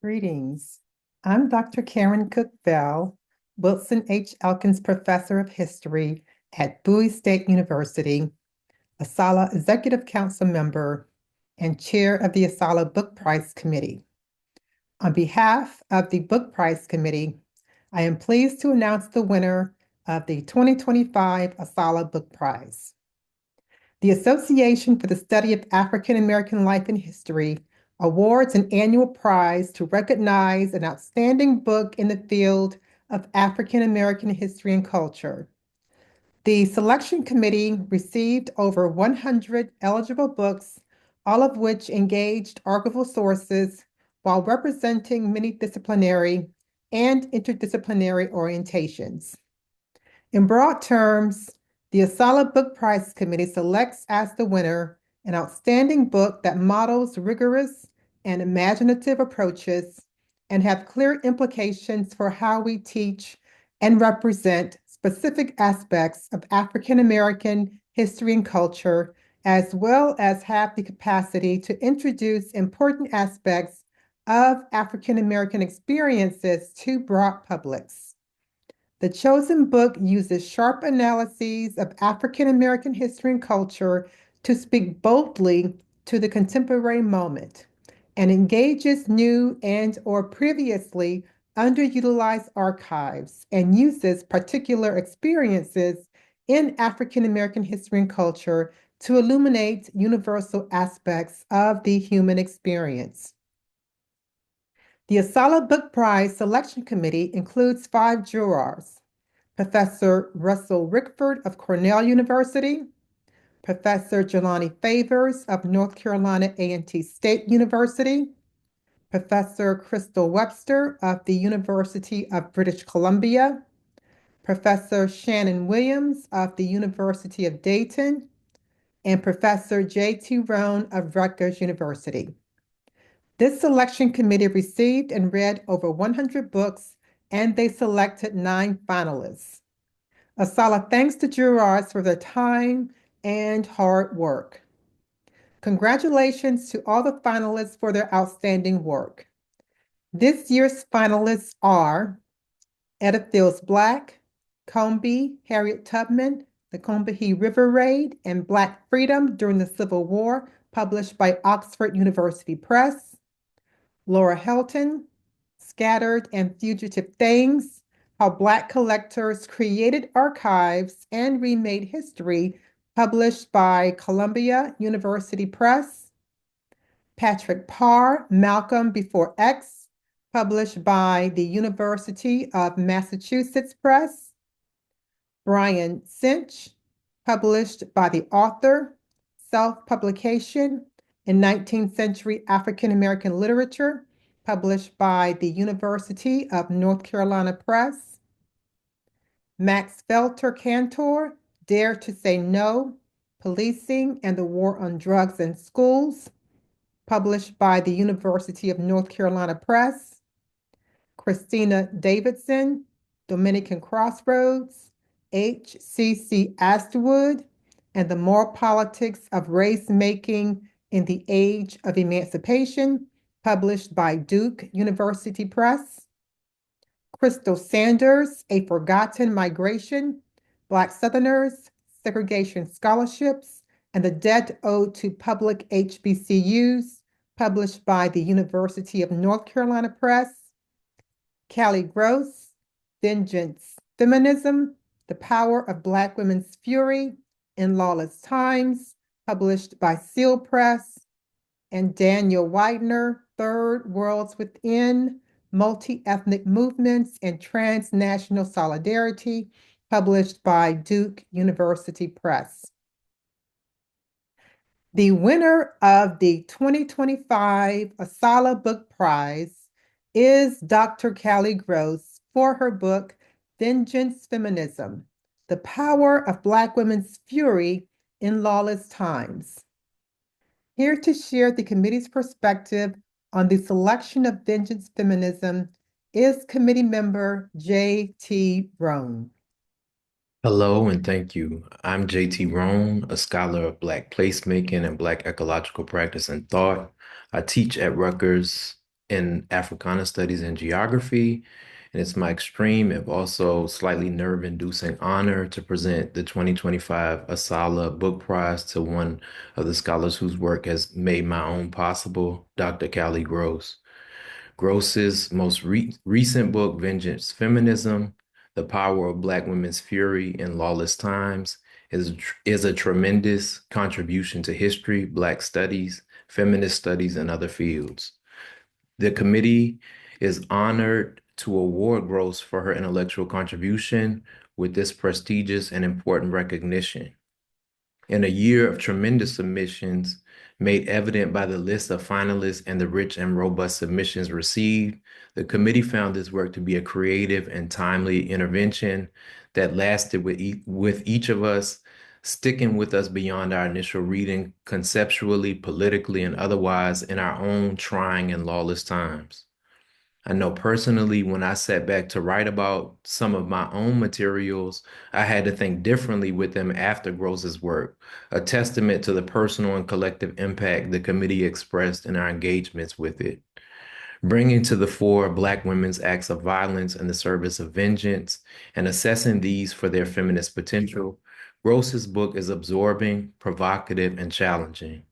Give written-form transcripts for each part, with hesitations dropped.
Greetings. I'm Dr. Karen Cook-Bell, Wilson H. Elkins Professor of History at Bowie State University, ASALH Executive Council member, and Chair of the ASALH Book Prize Committee. On behalf of the Book Prize Committee, I am pleased to announce the winner of the 2025 ASALH Book Prize. The Association for the Study of African American Life and History awards an annual prize to recognize an outstanding book in the field of African American history and culture. The selection committee received over 100 eligible books, all of which engaged archival sources while representing many disciplinary and interdisciplinary orientations. In broad terms, the ASALH Book Prize Committee selects as the winner an outstanding book that models rigorous and imaginative approaches and have clear implications for how we teach and represent specific aspects of African American history and culture, as well as have the capacity to introduce important aspects of African American experiences to broad publics. The chosen book uses sharp analyses of African American history and culture to speak boldly to the contemporary moment and engages new and/or previously underutilized archives and uses particular experiences in African American history and culture to illuminate universal aspects of the human experience. The ASALH Book Prize Selection Committee includes 5 jurors: Professor Russell Rickford of Cornell University, Professor Jelani Favors of North Carolina A&T State University, Professor Crystal Webster of the University of British Columbia, Professor Shannen Williams of the University of Dayton, and Professor J.T. Roane of Rutgers University. This selection committee received and read over 100 books, and they selected 9 finalists. ASALH thanks the jurors for their time and hard work. Congratulations to all the finalists for their outstanding work. This year's finalists are Etta Fields Black, Combie Harriet Tubman, The Combahee River Raid, and Black Freedom During the Civil War, published by Oxford University Press. Laura Helton, Scattered and Fugitive Things, How Black Collectors Created Archives and Remade History, published by Columbia University Press. Patrick Parr, Malcolm Before X, published by the University of Massachusetts Press. Brian Cinch, published by the author, Self-Publication in 19th Century African American Literature, published by the University of North Carolina Press. Max Felter Cantor, Dare to Say No, Policing and the War on Drugs in Schools, published by the University of North Carolina Press. Christina Davidson, Dominican Crossroads, H.C.C. Astwood, and the Moral Politics of Race Making in the Age of Emancipation, published by Duke University Press. Crystal Sanders, A Forgotten Migration, Black Southerners, Segregation Scholarships, and the Debt Owed to Public HBCUs, published by the University of North Carolina Press. Callie Gross, Vengeance Feminism, The Power of Black Women's Fury in Lawless Times, published by Seal Press. And Daniel Widener, Third Worlds Within, Multi-Ethnic Movements and Transnational Solidarity, published by Duke University Press. The winner of the 2025 ASALH Book Prize is Dr. Callie Gross for her book, Vengeance Feminism, The Power of Black Women's Fury in Lawless Times. Here to share the committee's perspective on the selection of Vengeance Feminism is committee member J.T. Roane. Hello and thank you. I'm J.T. Roane, a scholar of Black placemaking and Black ecological practice and thought. I teach at Rutgers in Africana Studies and Geography. And it's my extreme, if also slightly nerve-inducing honor to present the 2025 ASALH Book Prize to one of the scholars whose work has made my own possible, Dr. Callie Gross. Gross's most recent book, Vengeance Feminism, The Power of Black Women's Fury in Lawless Times, is a tremendous contribution to history, Black studies, feminist studies, and other fields. The committee is honored to award Gross for her intellectual contribution with this prestigious and important recognition. In a year of tremendous submissions, made evident by the list of finalists and the rich and robust submissions received, the committee found this work to be a creative and timely intervention that lasted with each of us, sticking with us beyond our initial reading, conceptually, politically, and otherwise in our own trying and lawless times. I know personally, when I sat back to write about some of my own materials, I had to think differently with them after Gross's work, a testament to the personal and collective impact the committee expressed in our engagements with it. Bringing to the fore Black women's acts of violence in the service of vengeance and assessing these for their feminist potential, Gross's book is absorbing, provocative, and challenging.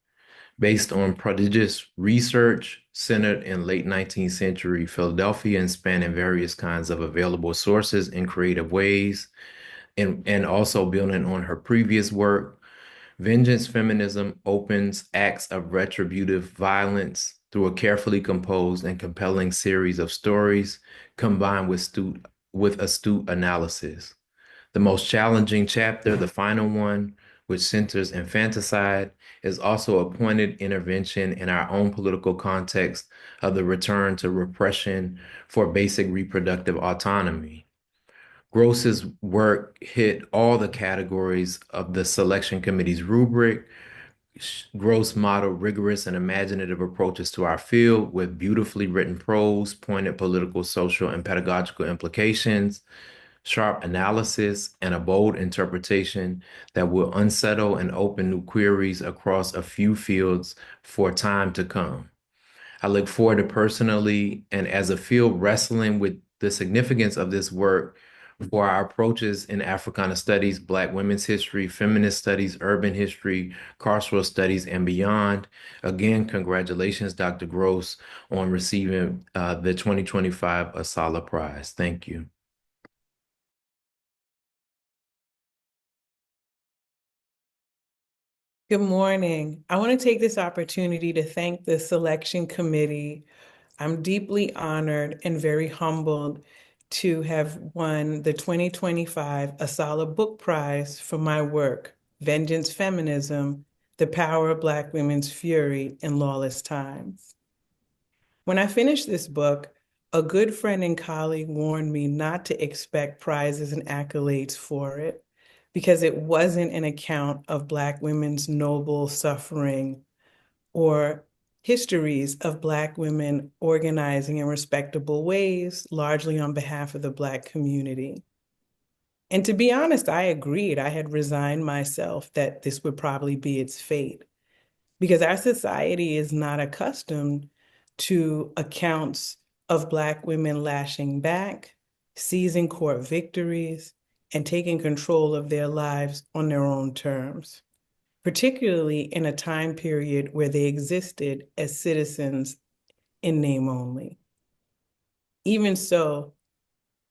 Based on prodigious research centered in late 19th century Philadelphia and spanning various kinds of available sources in creative ways, and also building on her previous work, Vengeance Feminism opens acts of retributive violence through a carefully composed and compelling series of stories combined with astute analysis. The most challenging chapter, the final one, which centers infanticide, is also a pointed intervention in our own political context of the return to repression for basic reproductive autonomy. Gross's work hit all the categories of the selection committee's rubric. Gross modeled rigorous and imaginative approaches to our field with beautifully written prose, pointed political, social, and pedagogical implications, sharp analysis, and a bold interpretation that will unsettle and open new queries across a few fields for time to come. I look forward to personally and as a field wrestling with the significance of this work for our approaches in Africana studies, Black women's history, feminist studies, urban history, carceral studies, and beyond. Again, congratulations, Dr. Gross, on receiving the 2025 ASALH Prize. Thank you. Good morning. I want to take this opportunity to thank the selection committee. I'm deeply honored and very humbled to have won the 2025 ASALH Book Prize for my work, Vengeance Feminism, The Power of Black Women's Fury in Lawless Times. When I finished this book, a good friend and colleague warned me not to expect prizes and accolades for it, because it wasn't an account of Black women's noble suffering or histories of Black women organizing in respectable ways, largely on behalf of the Black community. And to be honest, I agreed. I had resigned myself that this would probably be its fate, because our society is not accustomed to accounts of Black women lashing back, seizing court victories, and taking control of their lives on their own terms, particularly in a time period where they existed as citizens in name only. Even so,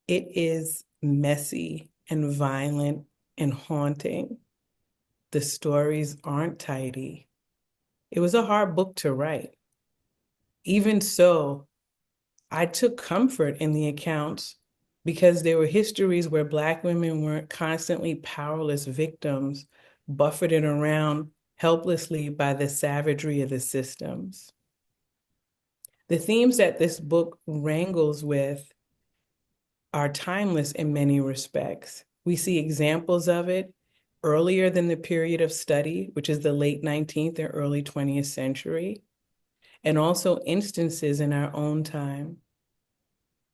it is messy and violent and haunting. The stories aren't tidy. It was a hard book to write. Even so, I took comfort in the accounts because there were histories where Black women weren't constantly powerless victims, buffeted around helplessly by the savagery of the systems. The themes that this book wrangles with are timeless in many respects. We see examples of it earlier than the period of study, which is the late 19th and early 20th century, and also instances in our own time.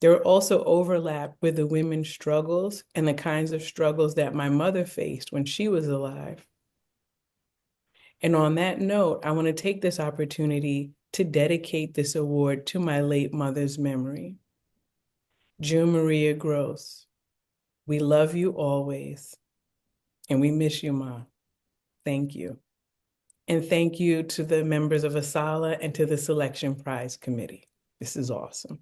There are also overlap with the women's struggles and the kinds of struggles that my mother faced when she was alive. And on that note, I want to take this opportunity to dedicate this award to my late mother's memory. June Maria Gross, we love you always, and we miss you, Ma. Thank you. And thank you to the members of ASALH and to the Selection Prize Committee. This is awesome.